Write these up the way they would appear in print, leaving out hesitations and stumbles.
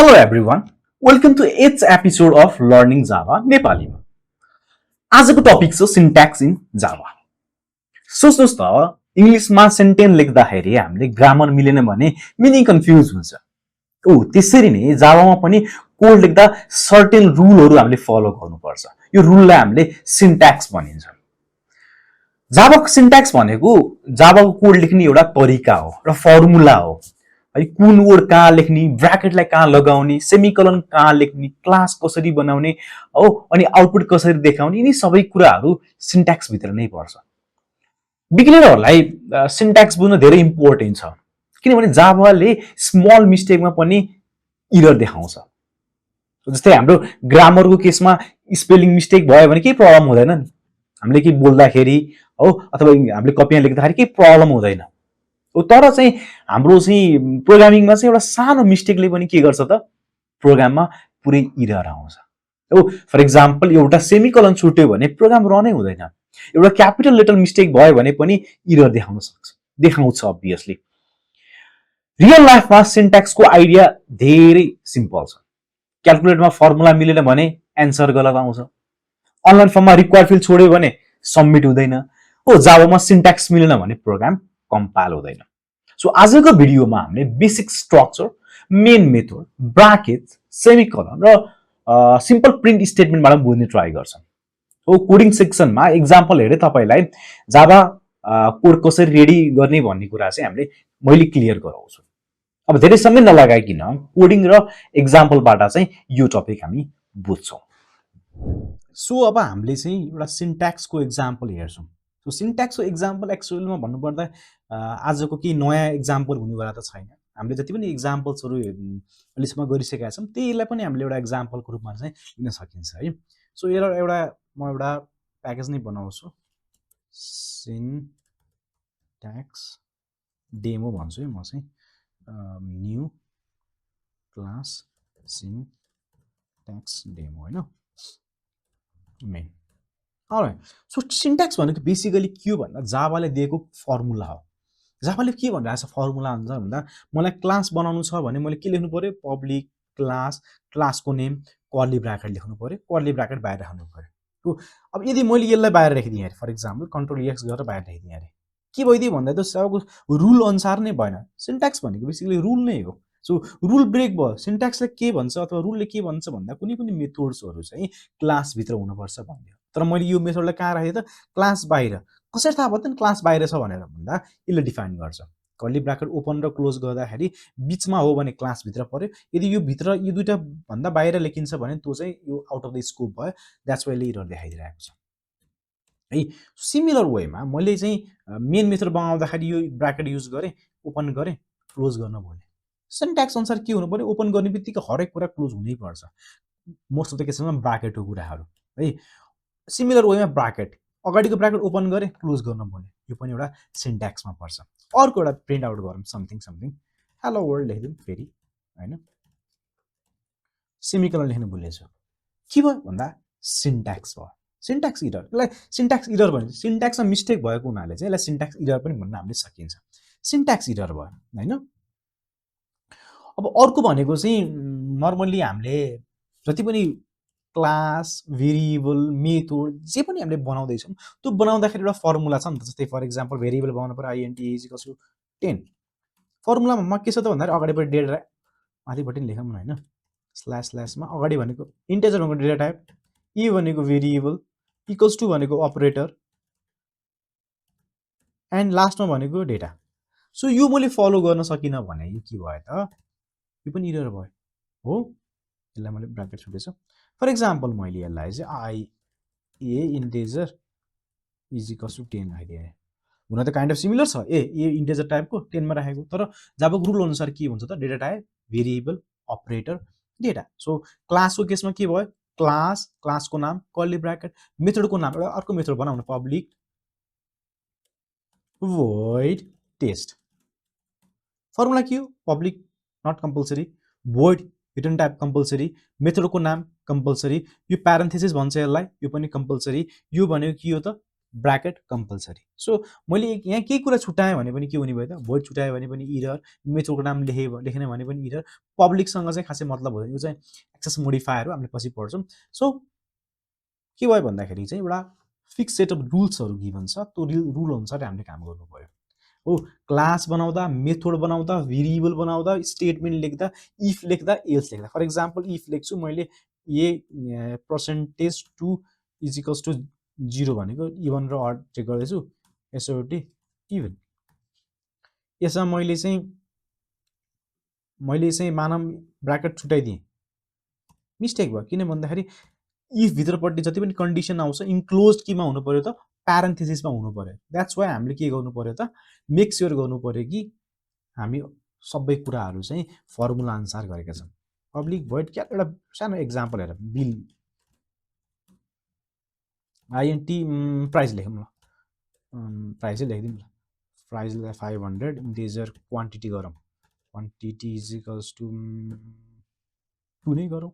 Hello everyone, welcome to 8th episode of Learning Java नेपालीमा। आजको topic छ syntax in Java. सोच्नुस् त इंग्लिशमा sentence लेख्दाखेरि हामीले ग्रामर मिलेन भने मिनिङ कन्फ्युज हुन्छ। त्यसरी नै जावामा पनि कोड लेख्दा सर्टेन रुलहरु हामीले फलो गर्नुपर्छ। यो रुललाई हामीले सिन्ट्याक्स भनिन्छ। जावाको सिन्ट्याक्स भनेको जावाको कोड लेख्ने एउटा तरिका हो र फर्मुला हो। है कुन वर्ड कहाँ लेख्ने, ब्राकेटलाई कहाँ लगाउने, सेमिकोलन कहाँ लेख्ने, क्लास कसरी बनाउने हो अनि आउटपुट कसरी देखाउने, यिनी सबै कुराहरू सिन्ट्याक्स भित्र नै पर्छ। बिगिनरहरूलाई सिन्ट्याक्स बुझ्न धेरै इम्पोर्टेन्ट छ किनभने जावाले स्मल मिस्टेकमा पनि एरर देखाउँछ। जस्तै हाम्रो ग्रामरको केसमा स्पेलिङ मिस्टेक भयो भने केही प्रब्लम हुँदैन नि, हामीले के बोल्दाखेरि हो अथवा हामीले कपीमा लेख्दाखेरि केही प्रब्लम हुँदैन। तर चाहिँ हाम्रो चाहिँ प्रोग्रामिङमा चाहिँ एउटा सानो मिस्टेकले पनि के गर्छ त प्रोग्राममा पुरै एरर आउँछ। फर एक्जाम्पल एउटा सेमिकोलन छुट्यो भने प्रोग्राम रनै हुँदैन। एउटा क्यापिटल लेटर मिस्टेक भयो भने पनि एरर देखाउँछ अब्भियसली। रियल लाइफमा सिन्ट्याक्सको आइडिया धेरै सिम्पल छ। क्याल्कुलेटरमा फर्मुला मिलेन भने एन्सर गलत आउँछ। अनलाइन फर्ममा रिक्वायर्ड फिल्ड छोड्यो भने सबमिट हुँदैन। जावामा सिन्ट्याक्स मिलेन भने प्रोग्राम कम्पाइल हुँदैन। सो आजको भिडियोमा हामीले basic structure, main method, bracket, semicolon र सिम्पल प्रिन्ट स्टेटमेन्टबाट बुझ्ने ट्राई गर्छौं। कोडिङ सेक्सनमा एक्जाम्पल हेरे तपाईलाई जावा कोड कसरी रेडी गर्ने भन्ने कुरा चाहिँ मैले क्लियर गराउँछु। अब धेरै समय नलगाइकिन कोडिङ र एक्जाम्पलबाट चाहिँ यो टपिक हामी बुझ्छौं। सो अब हामीले चाहिँ एउटा सिन्ट्याक्सको एक्जाम्पल हेर्छौं। सो सिन्ट्याक्सको एक्जाम्पल एक्चुअलीमा भन्नुपर्दा आजको केही नयाँ एक्जाम्पल हुनेवाला त छैन। हामीले जति पनि एक्जाम्पल्सहरु अहिलेसम्म गरिसकेका छौं त्यसलाई पनि हामीले एउटा एक्जाम्पलको रूपमा चाहिँ लिन सकिन्छ है। सो म एउटा प्याकेज नै बनाउँछु, सिन्ट्याक्स डेमो भन्छु है म चाहिँ। न्यू क्लास सिन्ट्याक्स डेमो हैन, मेन। अलराइट, सो सिन्ट्याक्स भनेको बेसिकली के हो भन्दा जावाले दिएको फर्मुला हो। जावाले के भनिरहेछ फर्मुला हुन्छ भन्दा मलाई क्लास बनाउनु छ भने मैले के लेख्नु पर्यो, पब्लिक क्लास, क्लासको नेम, कर्ली ब्राकेट लेख्नु पर्यो, कर्ली ब्राकेट बाहिर राख्नु पर्यो। अब यदि मैले यसलाई बाहिर राखिदिएँ अरे, फर एक्जाम्पल कन्ट्रोल एक्स गरेर बाहिर राखिदिएँ अरे, के भइदियो भन्दा त जावाको रुल अनुसार नै भएन। सिन्ट्याक्स भनेको बेसिकली रुल नै हो। सो रुल ब्रेक भयो। सिन्ट्याक्सले के भन्छ अथवा रुलले के भन्छ भन्दा कुनै पनि मेथड्सहरु चाहिँ क्लास भित्र हुनुपर्छ भन्दियो। तर मैले यो मेथडलाई कहाँ राखे त क्लास बाहिर। कसरी थाहा भयो त क्लास बाहिर छ भनेर भन्दा यसले डिफाइन गर्छ। कर्ली ब्राकेट ओपन र क्लोज गर्दाखेरि बीचमा हो भने क्लास भित्र पर्यो, यदि यो भित्र यो दुईटा भन्दा बाहिर लेखिन्छ भने त्यो चाहिँ यो आउट अफ द स्कोप भयो। द्याट्स वाइ एरर देखाइदिरहेको छ है। सिमिलर वेमा मैले चाहिँ मेन मेथड बनाउँदाखेरि यो ब्राकेट युज गरे, ओपन गरे, क्लोज गर्न बोले। सिन्ट्याक्स अनुसार के हुनु पर्यो, ओपन गर्ने बित्तिकै हरेक कुरा क्लोज हुनै पर्छ मोस्ट अफ द केसमा ब्राकेटको कुराहरु है। सिमिलर वेमा ब्राकेट अगाडिको ब्राकेट ओपन गरे, क्लोज गर्न बोले, यो पनि एउटा सिन्ट्याक्समा पर्छ। अर्को एउटा प्रिन्ट आउट गरौँ, समथिङ हेलो वर्ल्ड लेख्दिउँ फेरि हैन, सेमिकोलन लेख्न भुलेछु। के भयो भन्दा सिन्ट्याक्स भयो, सिन्ट्याक्स एरर। यसलाई सिन्ट्याक्स एरर भन्छ। सिन्ट्याक्समा मिस्टेक भएको हुनाले चाहिँ यसलाई सिन्ट्याक्स एरर पनि भन्न हामीले सकिन्छ। सिन्ट्याक्स एरर भयो हैन। अब अर्को भनेको चाहिँ नर्मली हामीले जति पनि क्लास, भेरिएबल, मेथड जे पनि हामीले बनाउँदै छौं त्यो बनाउँदाखेरि एउटा फर्मुला छ नि त। जस्तै फर एक्जाम्पल भेरिएबल बनाउनु पर्यो int = 10। फर्मुलामा के छ त भन्दाखेरि अगाडिपटि डेटा माथिपटि लेखौँ न हैन, स्ल्यासमा अगाडि भनेको इन्टिजर भनेको डेटा टाइप, e भनेको भेरिएबल, = भनेको अपरेटर एन्ड लास्टमा भनेको डेटा। सो यो मैले फलो गर्न सकिन भने यो के भयो त, यो पनि एरर भयो हो। यसलाई मैले ब्राकेट छोडेछु। फर एक्जाम्पल मैले यसलाई चाहिँ a इन्टिजर = 10 राखिदिएँ। हुन त काइन्ड अफ सिमिलर छ, ए इन्टिजर टाइपको 10 मा राखेको, तर जावाको रुल अनुसार के हुन्छ त data type, variable, operator, data. So क्लासको केसमा के भयो, क्लास, क्लासको नाम, कर्ली ब्राकेट, मेथडको नाम एउटा अर्को मेथड बनाउन पब्लिक void टेस्ट। फर्मुला के हो, public not compulsory, void return type compulsory, मेथडको नाम कम्पल्सरी, यो प्यारेन्थेसिस भन्छ यसलाई, यो पनि कम्पल्सरी। यो भनेको के हो त ब्राकेट कम्पलसरी। सो मैले यहाँ केही कुरा छुट्याएँ भने पनि के हुने भयो त, भोइड छुट्याएँ भने पनि इरर, मेथडको नाम लेखेन भने पनि इरर, पब्लिकसँग चाहिँ खासै मतलब हुँदैन, यो चाहिँ एक्सेस मोडिफायर हो, हामीले पछि पढ्छौँ। सो के भयो भन्दाखेरि चाहिँ एउटा फिक्स सेट अफ रुल्सहरू गिभन छ, त्यो रुल अनुसार हामीले काम गर्नु पर्यो हो। क्लास बनाउँदा, मेथड बनाउँदा, भेरिएबल बनाउँदा, स्टेटमेन्ट लेख्दा, इफ लेख्दा, एल्स लेख्दा। फर इक्जाम्पल इफ लेख्छु मैले ए पर्सेन्टेज 2 इज इक्वल्स टु 0 भनेको इभन र अड चेक गर्दैछु, यसोटी इभन। यसमा मैले चाहिँ मानव ब्राकेट छुट्याइदिएँ, मिस्टेक भयो। किन भन्दाखेरि इफ भित्रपट्टि जति पनि कन्डिसन आउँछ इन्क्लोज्ड केमा हुनु पर्यो त, प्यारेन्थेसिसमा हुनु पर्यो। द्याट्स वाइ हामीले के गर्नु पर्यो त, मेक स्योर गर्नु पर्यो कि हामी सबै कुराहरू चाहिँ फर्मुला अनुसार गरेका छौँ। पब्लिक भोइड क्या, एउटा सानो एक्जाम्पल हेर, बिल आइएनटी प्राइस लेखौँ ल, प्राइसै लेखिदिउँ ल, प्राइसलाई 500, इन्टिजर क्वान्टिटी गरौँ, क्वान्टिटी इज इक्वल्स टु 2 नै गरौँ,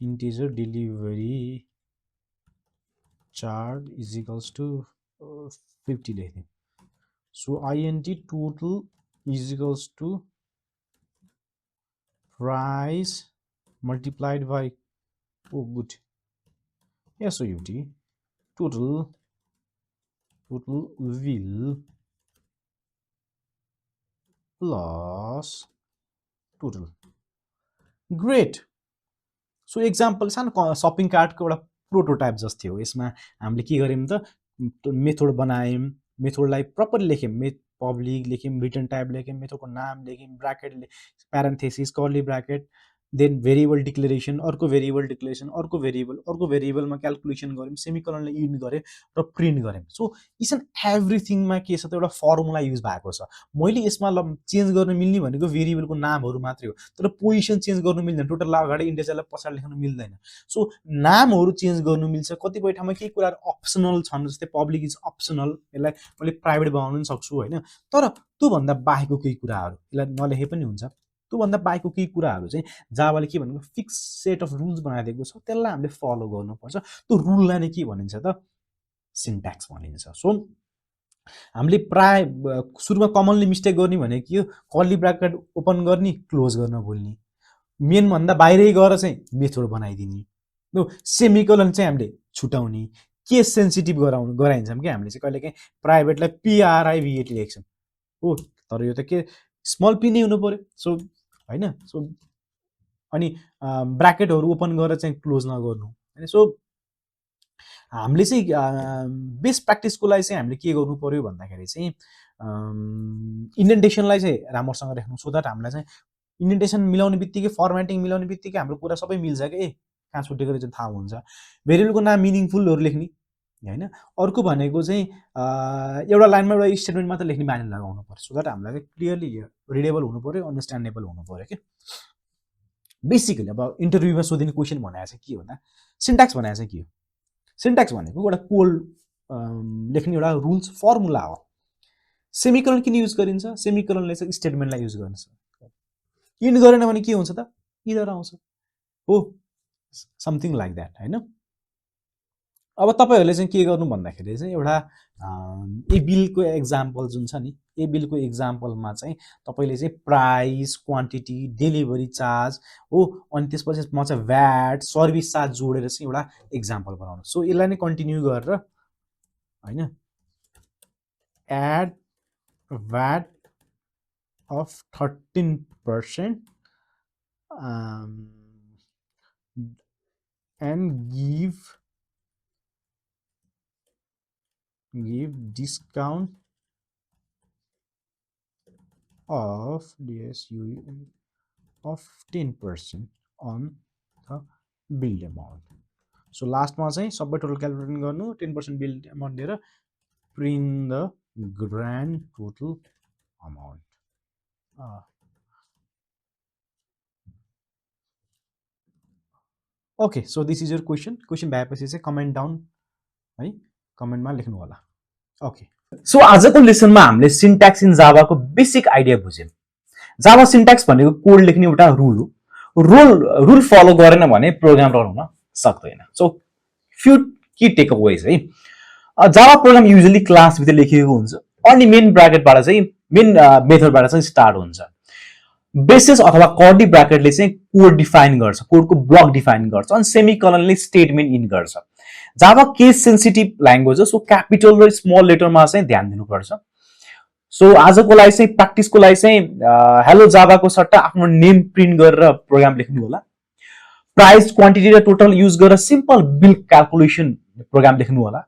integer delivery charge is equals to 50 लेखिदिउँ। So INT total is equals to price multiplied by good SOUT total will plus total। Great. So example सानो सपिङ कार्टको एउटा prototype जस्तै हो। यसमा हामीले के गर्यौँ त, मेथड बनायौँ, मेथडलाई प्रपर लेख्यौँ, पब्लिक लेख्यौँ, रिटर्न टाइप लेख्यौँ, मेथडको नाम लेख्यौँ, bracket parenthesis curly bracket, then variable declaration, अर्को भेरिएबल डिक्लेरेसन, अर्को भेरिएबलमा क्यालकुलेसन गऱ्यौँ, सेमिकोलनले युज गऱ्यौँ र प्रिन्ट गऱ्यौँ। सो इच एन्ड एभ्रिथिङमा के छ त, एउटा फर्मुला युज भएको छ। मैले यसमा चेन्ज गर्न मिल्ने भनेको भेरिएबलको नामहरू मात्रै हो, तर पोजिसन चेन्ज गर्नु मिल्दैन, टोटल अगाडि इन्टिजरलाई पछाडि लेख्नु मिल्दैन। सो नामहरू चेन्ज गर्नु मिल्छ, कतिपय ठाउँमा केही कुराहरू अप्सनल छन्, जस्तै पब्लिक इज अप्सनल, यसलाई मैले प्राइभेट बनाउनु पनि सक्छु होइन। तर त्योभन्दा बाहेकको केही कुराहरू यसलाई नलेखे पनि हुन्छ। त्योभन्दा बाहेकको केही कुराहरू चाहिँ जावाले के भनेको फिक्स सेट अफ रुल्स बनाइदिएको छ, त्यसलाई हामीले फलो गर्नुपर्छ। त्यो रुललाई नै के भनिन्छ त, सिन्ट्याक्स भनिन्छ। सो हामीले प्राय सुरुमा कमनली मिस्टेक गर्ने भनेको के हो, कर्ली ब्राकेट ओपन गर्ने क्लोज गर्न भुल्ने, मेन भन्दा बाहिरै गएर चाहिँ मेथड बनाइदिने, सेमिकोलन चाहिँ हामीले छुटाउने, केस सेन्सिटिभ गराइन्छौँ कि हामीले चाहिँ कहिलेकाहीँ प्राइभेटलाई पिआरआइभिएटी लेख्छौँ हो, तर यो त के स्मल पी नै हुनु पर्यो। सो होइन, सो अनि ब्राकेटहरू ओपन गरेर चाहिँ क्लोज नगर्नु होइन। सो हामीले चाहिँ बेस्ट प्र्याक्टिसको लागि चाहिँ हामीले के गर्नु पर्यो भन्दाखेरि चाहिँ इन्डेन्टेसनलाई चाहिँ राम्रोसँग राख्नु, सो द्याट हामीलाई चाहिँ इन्डेन्टेसन मिलाउने बित्तिकै, फर्मेटिङ मिलाउने बित्तिकै हाम्रो कुरा सबै मिल्छ कि ए कहाँ छुटेको रहेछ थाहा हुन्छ। भेरिएबलको नाम मिनिङफुलहरू लेख्ने होइन। अर्को भनेको चाहिँ एउटा लाइनमा एउटा स्टेटमेन्ट मात्र लेख्ने बानी लगाउनु पर्छ, सो द्याट हामीलाई चाहिँ क्लियरली रिडेबल हुनु पर्यो, अन्डरस्ट्यान्डेबल हुनु पर्यो कि। बेसिकली अब इन्टरभ्यूमा सोधिने क्वेसन भनेको चाहिँ के भन्दा, सिन्ट्याक्स भनेको चाहिँ के हो, सिन्ट्याक्स भनेको एउटा कोड लेख्ने एउटा रुल्स फर्मुला हो। सेमिकोलन किन युज गरिन्छ, सेमिकोलनले चाहिँ स्टेटमेन्टलाई युज गर्छ, इन्ड गरेन भने के हुन्छ त, इरर आउँछ हो, समथिङ लाइक द्याट होइन। अब तपाईँहरूले चाहिँ के गर्नु भन्दाखेरि चाहिँ एउटा ए बिलको एक्जाम्पल जुन छ नि, ए बिलको एक्जाम्पलमा चाहिँ तपाईँले चाहिँ प्राइस, क्वान्टिटी, डेलिभरी चार्ज हो, अनि त्यसपछि म चाहिँ भ्याट, सर्भिस चार्ज जोडेर चाहिँ एउटा एक्जाम्पल बनाउनु। सो यसलाई नै कन्टिन्यू गरेर होइन, add VAT of 13% and give discount of of 10% on the billed amount। So लास्टमा चाहिँ सबै टोटल क्यालकुलेट गर्नु, 10% बिल अमाउन्ट दिएर print the grand total amount. Okay, so this is your question. Question भएपछि चाहिँ कमेन्ट डाउन है, कमेन्टमा लेख्नु होला। ओके, सो आजको लेसनमा हामीले सिन्ट्याक्स इन जावाको बेसिक आइडिया बुझ्यौँ। जावा सिन्ट्याक्स भनेको कोड लेख्ने एउटा रुल हो, रुल फलो गरेन भने प्रोग्राम रन हुन सक्दैन। सो फ्यु की टेक अवेज है। जावा प्रोग्राम युजली क्लासभित्र लेखिएको हुन्छ अनि मेन ब्राकेटबाट चाहिँ मेन मेथडबाट चाहिँ स्टार्ट हुन्छ बेसिस अथवा कर्ली ब्राकेटले चाहिँ कोड डिफाइन गर्छ कोडको ब्लक डिफाइन गर्छ अनि सेमिकलनले स्टेटमेन्ट इन गर्छ जावा केस सेन्सिटिभ ल्याङ्ग्वेज हो सो क्यापिटल र स्मल लेटरमा चाहिँ ध्यान दिनुपर्छ सो आजको लागि चाहिँ प्र्याक्टिसको लागि चाहिँ हेलो जावाको सट्टा आफ्नो नेम प्रिन्ट गरेर प्रोग्राम लेख्नु होला प्राइस क्वान्टिटी र टोटल युज गरेर सिम्पल बिल क्यालकुलेसन प्रोग्राम लेख्नु होला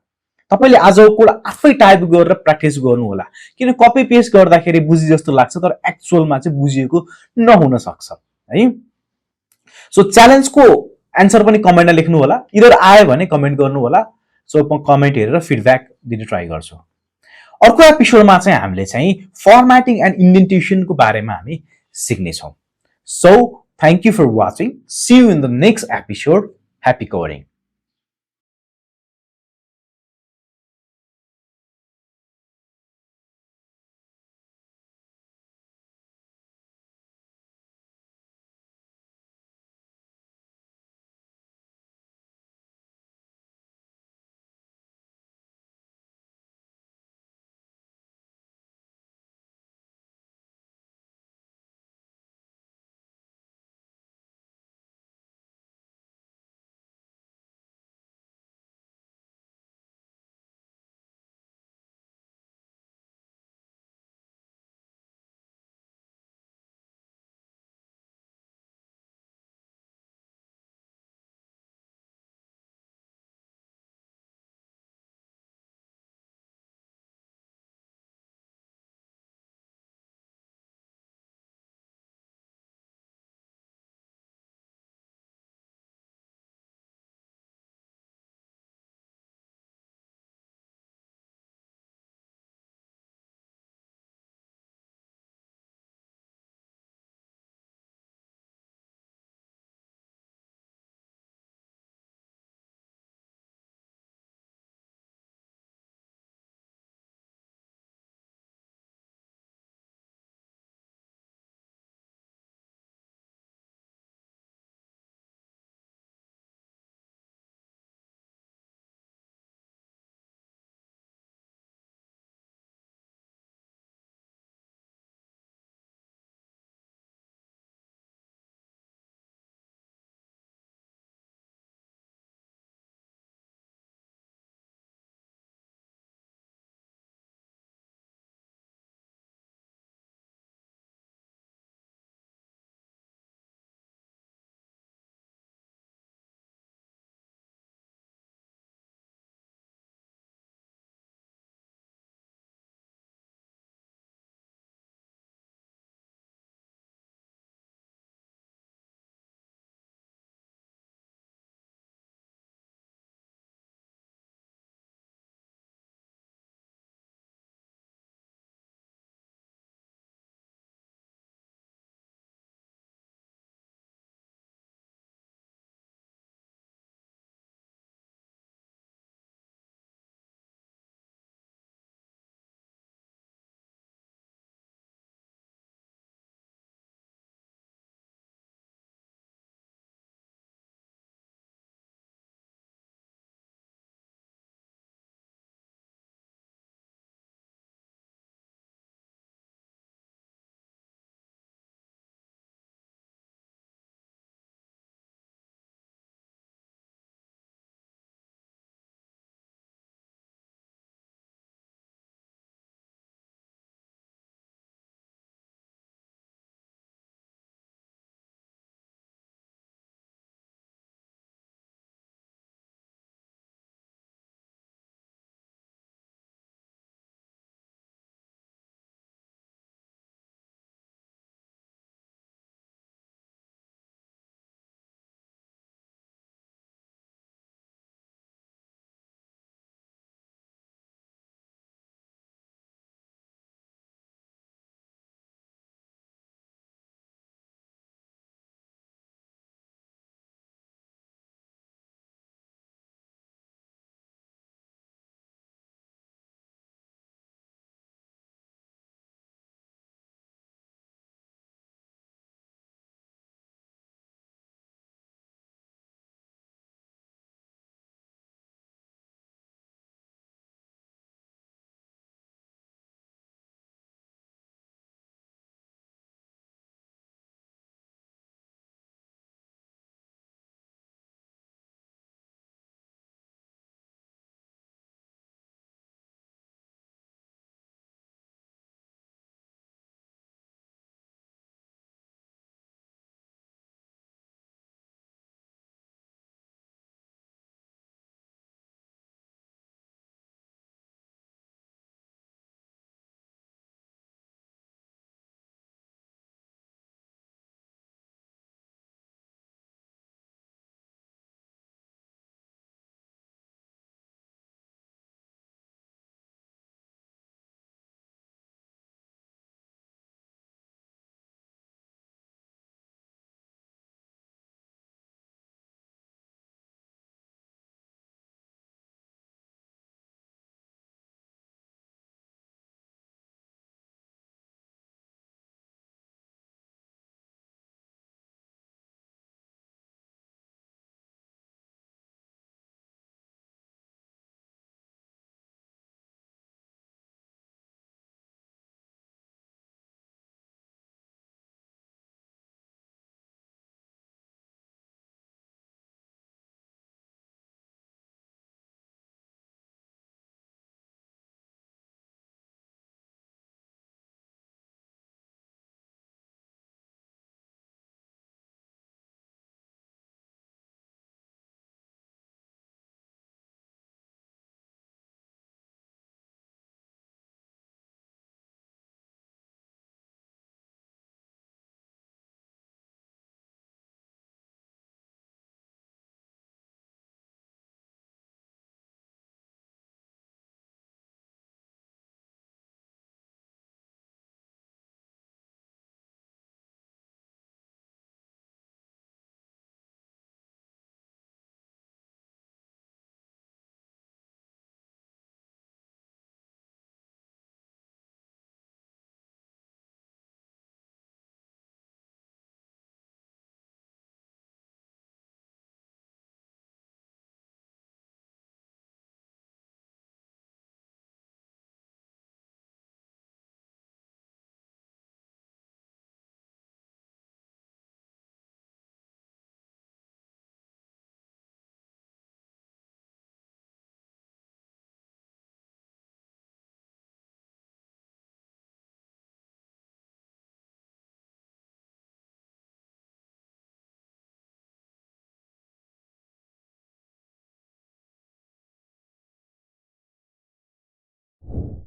तपाईले आजको कोड आफै टाइप गरेर प्र्याक्टिस गर्नु होला किन कपी पेस्ट गर्दाखेरि बुझि जस्तो लाग्छ तर एक्चुअलमा चाहिँ बुझिएको नहुन सक्छ है सो च्यालेन्जको एन्सर पनि कमेन्टमा लेख्नु होला इधर आयो भने कमेन्ट गर्नु होला सो म कमेन्ट हेरेर फिडब्याक दिन ट्राई गर्छु अर्को एपिसोडमा चाहिँ हामीले चाहिँ फर्म्याटिङ एन्ड इन्डेन्टेसनको बारेमा हामी सिक्ने छौं so thank you for watching see you in the next episode happy coding